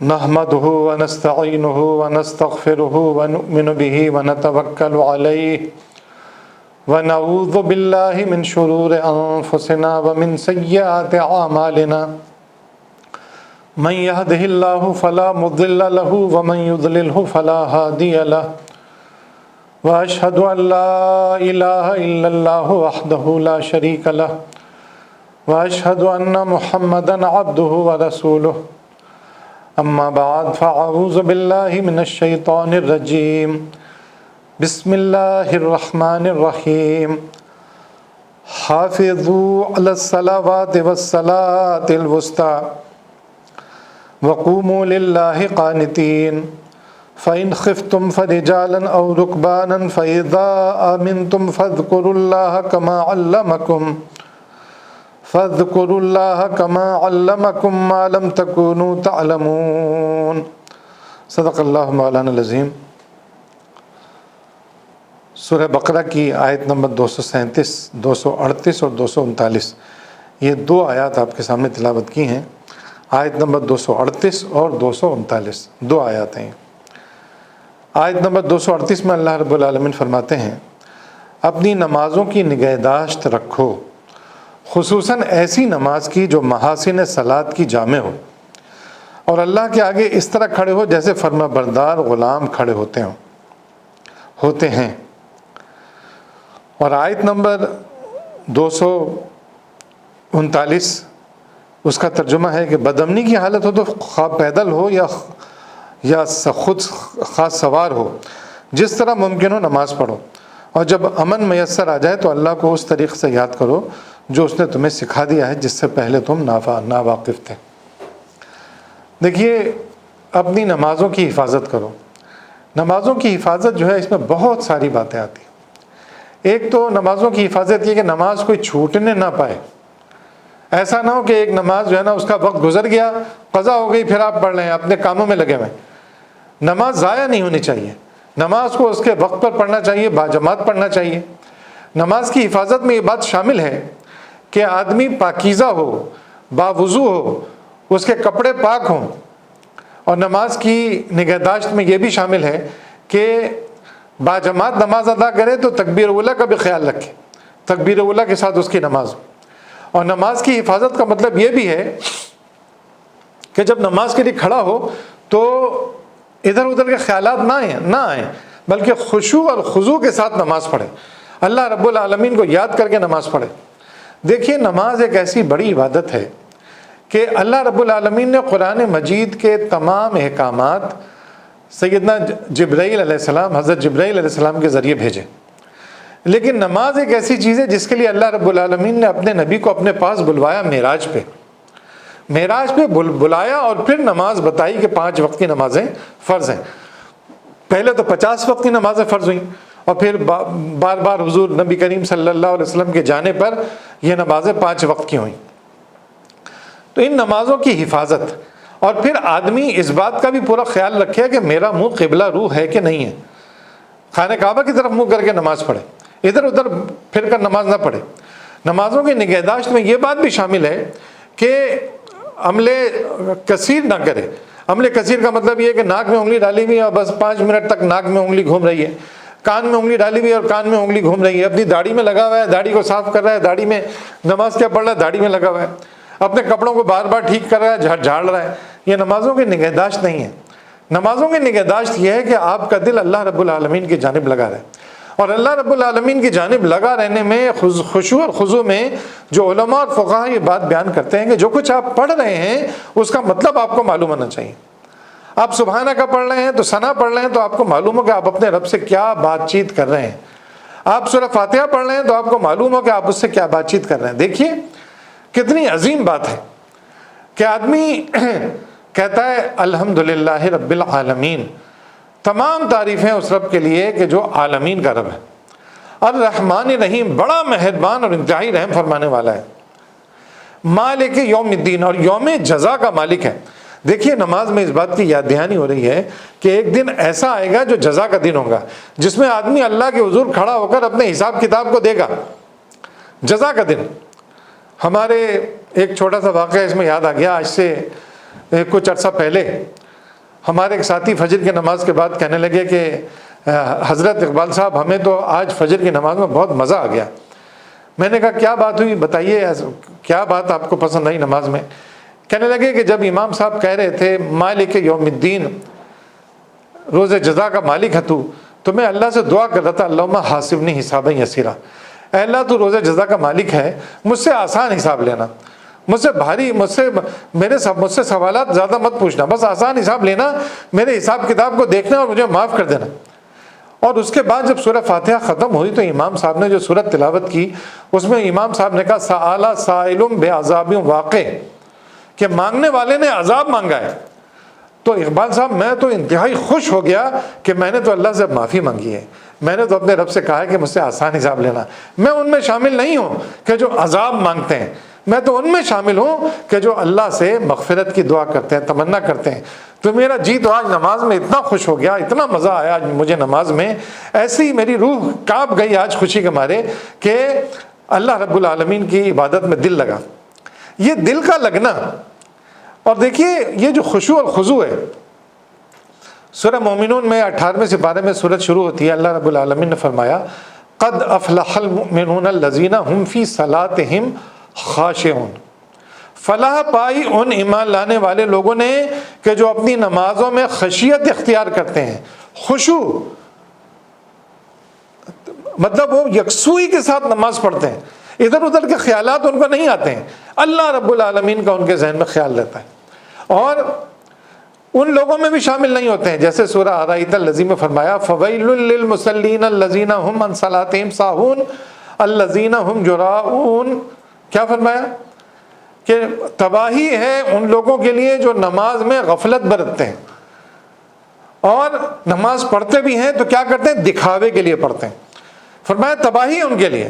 نحمده ونستعینه ونستغفره ونؤمن به ونتوکل علیه ونعوذ باللہ من شرور انفسنا ومن سیئات اعمالنا من يهده الله فلا مضل له ومن يضلله فلا هادي له واشهد ان لا اله الا الله وحده لا شريك له واشهد ان محمدا عبده ورسوله اما بعد فاعوذ باللہ من الشیطان الرجیم بسم اللہ الرحمن الرحیم حافظوا علی الصلوات والصلاة الوسطى وقوموا للہ قانتین فإن خفتم فرجالا او رکبانا فإذا آمنتم فاذکروا اللہ کما علمکم فاذکروا اللہ کما علمکم ما لم تکونوا تعلمون صدق اللہ مولانا العظیم۔ سورہ بقرہ کی آیت نمبر 237، 238 اور 239، یہ دو آیات آپ کے سامنے تلاوت کی ہیں۔ آیت نمبر 238 اور 239 دو آیات ہیں۔ آیت نمبر 238 میں اللہ رب العالمین فرماتے ہیں اپنی نمازوں کی نگہداشت رکھو، خصوصاً ایسی نماز کی جو محاسن صلاۃ کی جامع ہو، اور اللہ کے آگے اس طرح کھڑے ہو جیسے فرما بردار غلام کھڑے ہوتے ہیں۔ اور آیت نمبر 239 اس کا ترجمہ ہے کہ بدامنی کی حالت ہو تو خواہ پیدل ہو یا خود خاص سوار ہو، جس طرح ممکن ہو نماز پڑھو، اور جب امن میسر آ جائے تو اللہ کو اس طریقے سے یاد کرو جو اس نے تمہیں سکھا دیا ہے جس سے پہلے تم ناواقف تھے۔ دیکھیے، اپنی نمازوں کی حفاظت کرو۔ نمازوں کی حفاظت جو ہے اس میں بہت ساری باتیں آتی ہیں۔ ایک تو نمازوں کی حفاظت یہ کہ نماز کوئی چھوٹنے نہ پائے۔ ایسا نہ ہو کہ ایک نماز جو ہے نا اس کا وقت گزر گیا، قضا ہو گئی، پھر آپ پڑھ رہے ہیں اپنے کاموں میں لگے ہوئے۔ نماز ضائع نہیں ہونی چاہیے، نماز کو اس کے وقت پر پڑھنا چاہیے، باجماعت پڑھنا چاہیے۔ نماز کی حفاظت میں یہ بات شامل ہے کہ آدمی پاکیزہ ہو، باوضو ہو، اس کے کپڑے پاک ہوں، اور نماز کی نگہداشت میں یہ بھی شامل ہے کہ باجماعت نماز ادا کرے تو تکبیر اولیٰ کا بھی خیال رکھے، تکبیر اولیٰ کے ساتھ اس کی نماز ہو۔ اور نماز کی حفاظت کا مطلب یہ بھی ہے کہ جب نماز کے لیے کھڑا ہو تو ادھر ادھر کے خیالات نہ آئیں بلکہ خشوع اور خضوع کے ساتھ نماز پڑھے، اللہ رب العالمین کو یاد کر کے نماز پڑھے۔ دیکھیے، نماز ایک ایسی بڑی عبادت ہے کہ اللہ رب العالمین نے قرآن مجید کے تمام احکامات سیدنا جبرائیل علیہ السلام، حضرت جبرائیل علیہ السلام کے ذریعے بھیجے۔ لیکن نماز ایک ایسی چیز ہے جس کے لیے اللہ رب العالمین نے اپنے نبی کو اپنے پاس بلوایا، معراج پہ بلایا، اور پھر نماز بتائی کہ 5 وقت کی نمازیں فرض ہیں۔ پہلے تو 50 وقت کی نمازیں فرض ہوئیں، اور پھر بار بار حضور نبی کریم صلی اللہ علیہ وسلم کے جانے پر یہ نمازیں 5 وقت کی ہوئیں۔ تو ان نمازوں کی حفاظت، اور پھر آدمی اس بات کا بھی پورا خیال رکھے کہ میرا منہ قبلہ روح ہے کہ نہیں ہے، خانہ کعبہ کی طرف منہ کر کے نماز پڑھے، ادھر ادھر پھر کر نماز نہ پڑھے۔ نمازوں کی نگہداشت میں یہ بات بھی شامل ہے کہ عمل کثیر نہ کرے۔ عمل کثیر کا مطلب یہ ہے کہ ناک میں انگلی ڈالی ہوئی ہے اور بس 5 منٹ تک ناک میں انگلی گھوم رہی ہے، کان میں انگلی ڈالی ہوئی ہے اور کان میں انگلی گھوم رہی ہے، اپنی داڑھی میں لگا ہوا ہے، داڑھی کو صاف کر رہا ہے، داڑھی میں نماز کیا پڑھ رہا ہے، داڑھی میں لگا ہوا ہے، اپنے کپڑوں کو بار بار ٹھیک کر رہا ہے، جھاڑ رہا ہے۔ یہ نمازوں کی نگہداشت نہیں ہے۔ نمازوں کی نگہداشت یہ ہے کہ آپ کا دل اللہ رب العالمین کی جانب لگا رہے، اور اللہ رب العالمین کی جانب لگا رہنے میں خشوع اور خضوع میں جو علماء اور فقہا یہ بات بیان کرتے ہیں کہ جو کچھ آپ پڑھ رہے ہیں اس کا مطلب آپ کو معلوم ہونا چاہیے۔ آپ سبحانہ کا پڑھ رہے ہیں تو ثنا پڑھ رہے ہیں تو آپ کو معلوم ہو کہ آپ اپنے رب سے کیا بات چیت کر رہے ہیں۔ آپ سورہ فاتحہ پڑھ رہے ہیں تو آپ کو معلوم ہو کہ آپ اس سے کیا بات چیت کر رہے ہیں۔ دیکھیے کتنی عظیم بات ہے کہ آدمی کہتا ہے الحمدللہ رب العالمین، تمام تعریفیں اس رب کے لیے کہ جو عالمین کا رب ہے، الرحمن الرحیم، بڑا مہربان اور انتہائی رحم فرمانے والا ہے، مالک یوم الدین، اور یوم جزا کا مالک ہے۔ دیکھیے نماز میں اس بات کی یاد دہانی ہو رہی ہے کہ ایک دن ایسا آئے گا جو جزا کا دن ہوگا، جس میں آدمی اللہ کے حضور کھڑا ہو کر اپنے حساب کتاب کو دے گا، جزا کا دن۔ ہمارے ایک چھوٹا سا واقعہ اس میں یاد آ گیا، آج سے کچھ عرصہ پہلے ہمارے ایک ساتھی فجر کی نماز کے بعد کہنے لگے کہ حضرت اقبال صاحب ہمیں تو آج فجر کی نماز میں بہت مزہ آ گیا. میں نے کہا کیا بات ہوئی بتائیے, کیا بات آپ کو پسند آئی نماز میں؟ کہنے لگے کہ جب امام صاحب کہہ رہے تھے مالک یوم الدین, روز جزا کا مالک ہے تو میں اللہ سے دعا کر رہا تھا اللہم حاسبنی حسابا یسیرا, اے اللہ تو روز جزا کا مالک ہے, مجھ سے آسان حساب لینا, مجھ سے بھاری, مجھ سے سوالات زیادہ مت پوچھنا, بس آسان حساب لینا, میرے حساب کتاب کو دیکھنا اور مجھے معاف کر دینا. اور اس کے بعد جب سورہ فاتحہ ختم ہوئی تو امام صاحب نے جو سورت تلاوت کی اس میں امام صاحب نے کہا سأل سائل بعذاب واقع, کہ مانگنے والے نے عذاب مانگا ہے. تو اقبال صاحب میں تو انتہائی خوش ہو گیا کہ میں نے تو اللہ سے معافی مانگی ہے, میں نے تو اپنے رب سے کہا ہے کہ مجھ سے آسان حساب لینا. میں ان میں شامل نہیں ہوں کہ جو عذاب مانگتے ہیں, میں تو ان میں شامل ہوں کہ جو اللہ سے مغفرت کی دعا کرتے ہیں, تمنا کرتے ہیں. تو میرا جی تو آج نماز میں اتنا خوش ہو گیا, اتنا مزہ آیا آج مجھے نماز میں, ایسی میری روح کانپ گئی آج خوشی کے مارے کہ اللہ رب العالمین کی عبادت میں دل لگا. یہ دل کا لگنا. اور دیکھیے یہ جو خشوع اور خضوع ہے, سورہ مومنون میں 18ویں سپارے میں سورت شروع ہوتی ہے. اللہ رب العالمین نے فرمایا قد افلح المؤمنون الذین هم فی صلاتهم خاشعون, فلاح پائی ان ایمان لانے والے لوگوں نے کہ جو اپنی نمازوں میں خشیت اختیار کرتے ہیں. خشوع مطلب وہ یکسوئی کے ساتھ نماز پڑھتے ہیں, ادھر ادھر کے خیالات ان کو نہیں آتے ہیں, اللہ رب العالمین کا ان کے ذہن میں خیال رہتا ہے. اور ان لوگوں میں بھی شامل نہیں ہوتے ہیں جیسے سورہ ارائیت الذی میں فرمایا فویل للمصلین الذین هم عن صلاتهم ساہون الذین هم یراؤون. کیا فرمایا کہ تباہی ہے ان لوگوں کے لیے جو نماز میں غفلت برتتے ہیں, اور نماز پڑھتے بھی ہیں تو کیا کرتے ہیں, دکھاوے کے لیے پڑھتے ہیں. فرمایا تباہی ہے ان کے لیے.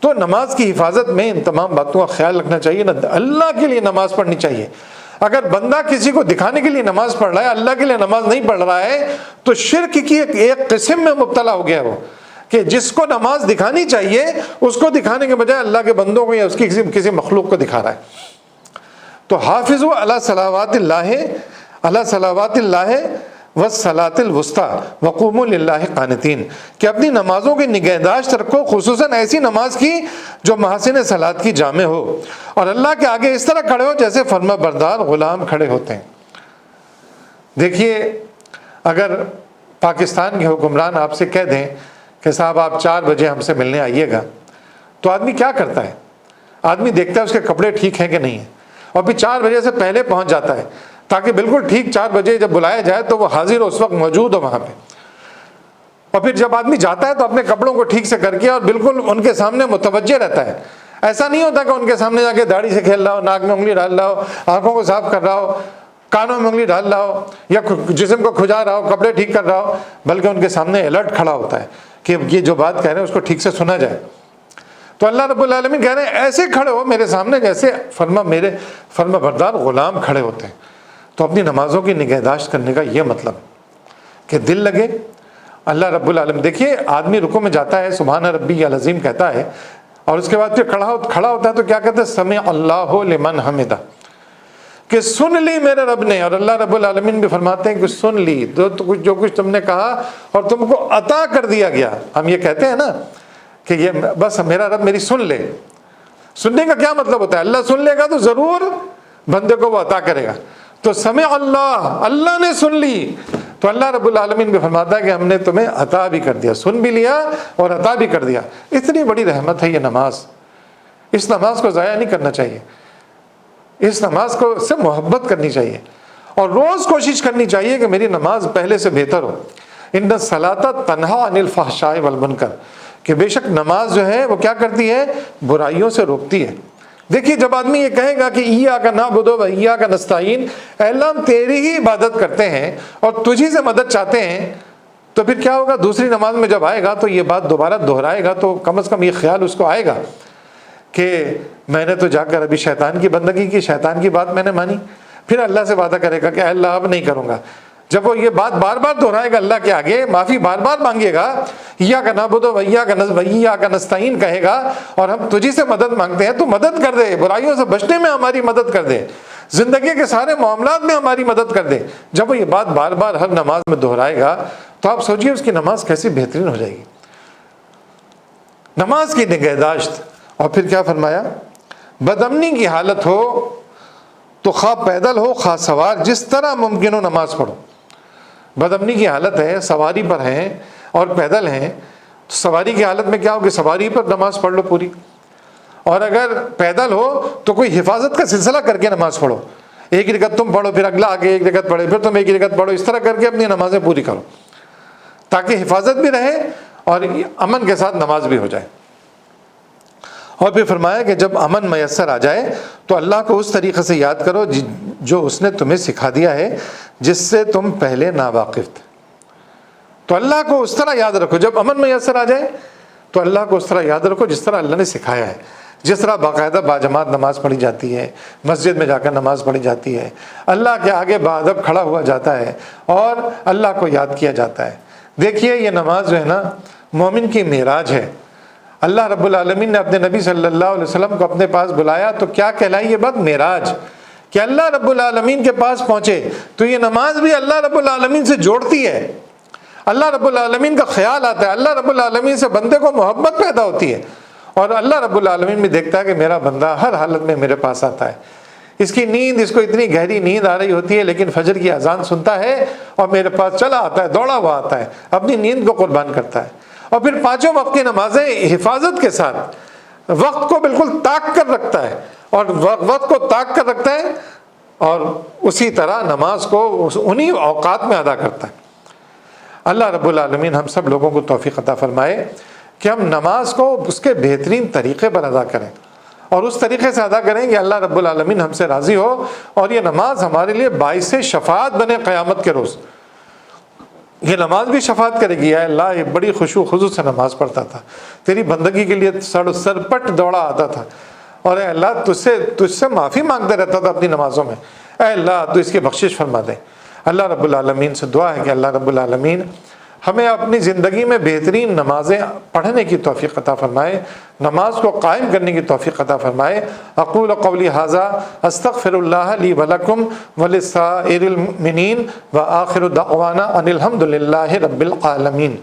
تو نماز کی حفاظت میں ان تمام باتوں کا خیال رکھنا چاہیے. اللہ کے لیے نماز پڑھنی چاہیے. اگر بندہ کسی کو دکھانے کے لیے نماز پڑھ رہا ہے, اللہ کے لیے نماز نہیں پڑھ رہا ہے, تو شرک کی ایک قسم میں مبتلا ہو گیا وہ, کہ جس کو نماز دکھانی چاہیے اس کو دکھانے کے بجائے اللہ کے بندوں کو یا اس کی کسی مخلوق کو دکھا رہا ہے. تو حافظوا علی صلوات اللہ والصلاۃ الوسطیٰ وقوموا للہ قانتین, کہ اپنی نمازوں کی نگہداشت رکھو, خصوصاً ایسی نماز کی جو محاسن صلاۃ کی جامع ہو, اور اللہ کے آگے اس طرح کھڑے ہو جیسے فرما بردار غلام کھڑے ہوتے ہیں. دیکھیے اگر پاکستان کے حکمران آپ سے کہہ دیں کہ صاحب آپ 4 بجے ہم سے ملنے آئیے گا, تو آدمی کیا کرتا ہے؟ آدمی دیکھتا ہے اس کے کپڑے ٹھیک ہیں کہ نہیں ہیں, اور پھر 4 بجے سے پہلے پہنچ جاتا ہے تاکہ بالکل ٹھیک 4 بجے جب بلایا جائے تو وہ حاضر ہو, اس وقت موجود ہو وہاں پہ. اور پھر جب آدمی جاتا ہے تو اپنے کپڑوں کو ٹھیک سے کر کے اور بالکل ان کے سامنے متوجہ رہتا ہے. ایسا نہیں ہوتا کہ ان کے سامنے جا کے داڑھی سے کھیل رہا ہو, ناک میں انگلی ڈال رہا ہو, آنکھوں کو صاف کر رہا ہو, کانوں میں انگلی ڈال رہا ہو, یا جسم کو کھجا رہا ہو, کپڑے ٹھیک کر رہا ہو, بلکہ ان کے سامنے الرٹ کھڑا ہوتا ہے کہ یہ جو بات کہہ رہے ہیں اس کو ٹھیک سے سنا جائے. تو اللہ رب العالمین کہہ رہے ہیں ایسے کھڑے ہو میرے سامنے جیسے فرما بردار غلام کھڑے ہوتے ہیں. تو اپنی نمازوں کی نگہداشت کرنے کا یہ مطلب کہ دل لگے. اللہ رب العالمین دیکھیے آدمی رکوع میں جاتا ہے سبحان ربی العظیم کہتا ہے, اور اس کے بعد پھر کھڑا ہوتا ہے تو کیا کہتا ہے سمع اللہ لمن حمدہ, کہ سن لی میرے رب نے. اور اللہ رب العالمین بھی فرماتے ہیں کہ سن لی جو کچھ تم نے کہا اور تم کو عطا کر دیا گیا. ہم یہ کہتے ہیں نا کہ یہ بس میرا رب میری سن لے. سننے کا کیا مطلب ہوتا ہے؟ اللہ سن لے گا تو ضرور بندے کو وہ عطا کرے گا. تو سمع اللہ نے سن لی. تو اللہ رب العالمین بھی فرماتا ہے کہ ہم نے تمہیں عطا بھی کر دیا, سن بھی لیا اور عطا بھی کر دیا. اتنی بڑی رحمت ہے یہ نماز. اس نماز کو ضائع نہیں کرنا چاہیے, اس نماز کو سے محبت کرنی چاہیے, اور روز کوشش کرنی چاہیے کہ میری نماز پہلے سے بہتر ہو. ان الصلاۃ تنہی عن الفحشاء والمنکر, کہ بے شک نماز جو ہے وہ کیا کرتی ہے؟ برائیوں سے روکتی ہے. دیکھیے جب آدمی یہ کہے گا کہ ایاک نعبد و ایاک نستعین, اے اللہ ہم تیری ہی عبادت کرتے ہیں اور تجھی سے مدد چاہتے ہیں, تو پھر کیا ہوگا؟ دوسری نماز میں جب آئے گا تو یہ بات دوبارہ دہرائے گا, تو کم از کم یہ خیال اس کو آئے گا کہ میں نے تو جا کر ابھی شیطان کی بندگی کی, شیطان کی بات میں نے مانی. پھر اللہ سے وعدہ کرے گا کہ اے اللہ اب نہیں کروں گا. جب وہ یہ بات بار بار دہرائے گا اللہ کے آگے, معافی بار بار مانگے گا, ایاک نعبد و ایاک نستعین کہے گا اور ہم تجھی سے مدد مانگتے ہیں, تو مدد کر دے, برائیوں سے بچنے میں ہماری مدد کر دے. زندگی کے سارے معاملات میں ہماری مدد کر دے، جب وہ یہ بات بار بار ہر نماز میں دہرائے گا تو آپ سوچئے اس کی نماز کیسی بہترین ہو جائے گی، نماز کی نگہداشت۔ اور پھر کیا فرمایا، بدامنی کی حالت ہو تو خواہ پیدل ہو خواہ سوار، جس طرح ممکن ہو نماز پڑھو۔ بدامنی کی حالت ہے، سواری پر ہیں اور پیدل ہیں، تو سواری کی حالت میں کیا ہوگی، سواری پر نماز پڑھ لو پوری، اور اگر پیدل ہو تو کوئی حفاظت کا سلسلہ کر کے نماز پڑھو، ایک رکعت تم پڑھو پھر اگلا آگے ایک رکعت پڑھے پھر تم ایک رکعت پڑھو، اس طرح کر کے اپنی نمازیں پوری کرو تاکہ حفاظت بھی رہے اور امن کے ساتھ نماز بھی ہو جائے۔ اور پھر فرمایا کہ جب امن میسر آ جائے تو اللہ کو اس طریقے سے یاد کرو جو اس نے تمہیں سکھا دیا ہے، جس سے تم پہلے ناواقف تھے۔ تو اللہ کو اس طرح یاد رکھو، جب امن میسر آ جائے تو اللہ کو اس طرح یاد رکھو جس طرح اللہ نے سکھایا ہے، جس طرح باقاعدہ باجماعت نماز پڑھی جاتی ہے، مسجد میں جا کر نماز پڑھی جاتی ہے، اللہ کے آگے باادب کھڑا ہوا جاتا ہے اور اللہ کو یاد کیا جاتا ہے۔ دیکھیے یہ نماز جو ہے نا مومن کی معراج ہے۔ اللہ رب العالمین نے اپنے نبی صلی اللہ علیہ وسلم کو اپنے پاس بلایا تو کیا کہلائی یہ بات، معراج، کہ اللہ رب العالمین کے پاس پہنچے۔ تو یہ نماز بھی اللہ رب العالمین سے جوڑتی ہے، اللہ رب العالمین کا خیال آتا ہے، اللہ رب العالمین سے بندے کو محبت پیدا ہوتی ہے، اور اللہ رب العالمین بھی دیکھتا ہے کہ میرا بندہ ہر حالت میں میرے پاس آتا ہے۔ اس کی نیند، اس کو اتنی گہری نیند آ رہی ہوتی ہے لیکن فجر کی اذان سنتا ہے اور میرے پاس چلا آتا ہے، دوڑا ہوا آتا ہے، اپنی نیند کو قربان کرتا ہے۔ اور پھر پانچوں وقت کی نمازیں حفاظت کے ساتھ وقت کو بالکل طاق کر رکھتا ہے، اور وقت کو طاق کر رکھتا ہے اور اسی طرح نماز کو انہی اوقات میں ادا کرتا ہے۔ اللہ رب العالمین ہم سب لوگوں کو توفیق عطا فرمائے کہ ہم نماز کو اس کے بہترین طریقے پر ادا کریں، اور اس طریقے سے ادا کریں کہ اللہ رب العالمین ہم سے راضی ہو، اور یہ نماز ہمارے لیے باعث شفاعت بنے قیامت کے روز۔ یہ نماز بھی شفاعت کرے گی، اے اللہ یہ بڑی خشوع خضوع سے نماز پڑھتا تھا، تیری بندگی کے لیے سرپٹ دوڑا آتا تھا، اور اے اللہ تجھ سے معافی مانگتا رہتا تھا اپنی نمازوں میں، اے اللہ تو اس کی بخشش فرما دے۔ اللہ رب العالمین سے دعا ہے کہ اللہ رب العالمین ہمیں اپنی زندگی میں بہترین نمازیں پڑھنے کی توفیق عطا فرمائے، نماز کو قائم کرنے کی توفیق عطا فرمائے۔ اقول قولی ھذا استغفر اللہ لی ولکم ولسائر المؤمنین وآخر دعوانا ان الحمد للہ رب العالمین۔